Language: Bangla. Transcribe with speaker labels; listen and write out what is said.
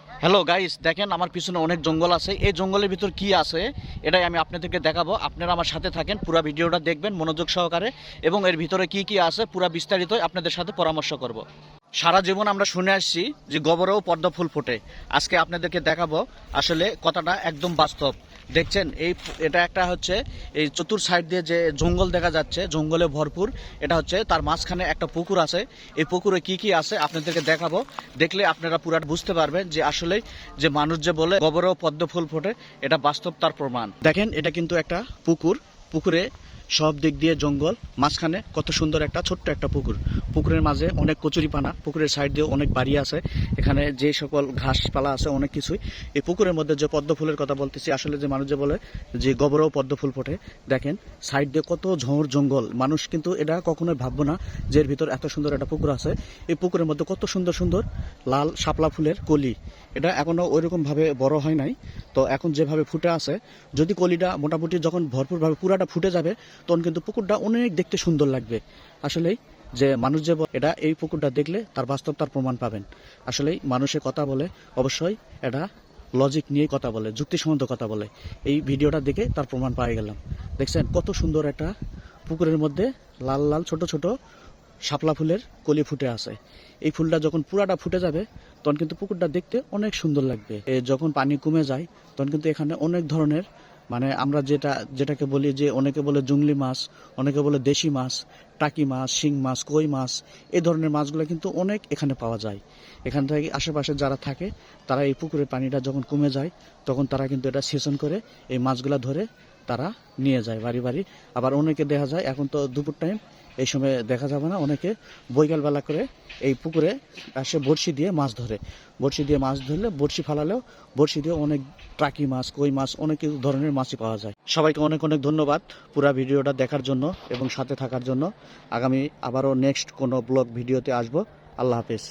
Speaker 1: হ্যালো গাইস, দেখেন আমার পিছনে অনেক জঙ্গল আছে। এই জঙ্গলের ভিতর কি আছে এটাই আমি আপনাদেরকে দেখাবো। আপনারা আমার সাথে থাকেন, পুরো ভিডিওটা দেখবেন মনোযোগ সহকারে, এবং এর ভিতরে কি কি আছে পুরো বিস্তারিত আপনাদের সাথে পরামর্শ করব। সারা জীবন আমরা শুনে আসছি যে গোবরেও পদ্ম ফুল ফোটে। আজকে আপনাদেরকে দেখাবো আসলে কথাটা একদম বাস্তব। দেখছেন এটা একটা হচ্ছে এই চতুর সাইড দিয়ে যে জঙ্গল দেখা যাচ্ছে, জঙ্গলে ভরপুর। এটা হচ্ছে তার মাঝখানে একটা পুকুর আছে। এই পুকুরে কি কি আছে আপনাদেরকে দেখাবো। দেখলে আপনারা পুরা বুঝতে পারবেন যে আসলে যে মানুষ যে বলে গোবরেও পদ্ম ফুল ফোটে, এটা বাস্তব তার প্রমাণ। দেখেন এটা কিন্তু একটা পুকুর। পুকুরে সব দিক দিয়ে জঙ্গল, মাঝখানে কত সুন্দর একটা ছোট্ট একটা পুকুর। পুকুরের মাঝে অনেক কচুরিপানা, পুকুরের সাইড দিয়ে অনেক বাড়ি আছে, এখানে যে সকল ঘাসপালা আছে অনেক কিছুই। এই পুকুরের মধ্যে যে পদ্ম ফুলের কথা বলতেছি, আসলে যে মানুষ যে বলে যে গোবরেও পদ্ম ফুল ফোটে, দেখেন সাইড দিয়ে কত ঝড় জঙ্গল। মানুষ কিন্তু এটা কখনোই ভাববো না যে এর ভিতর এত সুন্দর একটা পুকুর আছে। এই পুকুরের মধ্যে কত সুন্দর সুন্দর লাল শাপলা ফুলের কলি। এটা এখনো ওইরকম ভাবে বড় হয় নাই, তো এখন যেভাবে ফুটে আছে, যদি কলিটা মোটামুটি যখন ভরপুরভাবে পুরাটা ফুটে যাবে, তখন কিন্তু পুকুরটা অনেক দেখতে সুন্দর লাগবে। আসলেই যে মানুষ যে এটা এই পুকুরটা দেখলে তার বাস্তব তার প্রমাণ পাবেন। আসলেই মানুষের কথা বলে অবশ্যই এটা লজিক নিয়ে কথা বলে, যুক্তিসম্মত কথা বলে। এই ভিডিওটা দেখে তার প্রমাণ পাই গেলাম। দেখছেন কত সুন্দর একটা পুকুরের মধ্যে লাল লাল ছোট ছোট শাপলা ফুলের কলি ফুটে আছে। এই ফুলটা যখন পুরাটা ফুটে যাবে, তখন কিন্তু পুকুরটা দেখতে অনেক সুন্দর লাগবে। যখন পানি কমে যায়, তখন কিন্তু এখানে অনেক ধরনের, মানে আমরা যেটাকে বলি যে অনেকে বলে জংলি মাছ, অনেকে বলে দেশি মাছ, টাকি মাছ, শিং মাছ, কই মাছ, এই ধরনের মাছগুলো কিন্তু অনেক এখানে পাওয়া যায়। এখান থেকে আশেপাশে যারা থাকে তারা এই পুকুরের পানিটা যখন কমে যায়, তখন তারা কিন্তু এটা সেচন করে এই মাছগুলা ধরে তারা নিয়ে যায় বাড়ি বাড়ি। আবার অনেকে দেখা যায়, এখন তো দুপুর টাইম, এই সময় দেখা যাবে না, অনেকে বৈকালবেলা করে এই পুকুরে আসে বড়শি দিয়ে মাছ ধরে। বড়শি দিয়ে মাছ ধরলে, বড়শি ফালালেও বড়শি দিয়ে অনেক টাকি মাছ, কই মাছ, অনেক ধরনের মাছই পাওয়া যায়। সবাইকে অনেক অনেক ধন্যবাদ পুরো ভিডিওটা দেখার জন্য এবং সাথে থাকার জন্য। আগামী আবারও নেক্সট কোনো ব্লগ ভিডিওতে আসবো। আল্লাহ হাফেজ।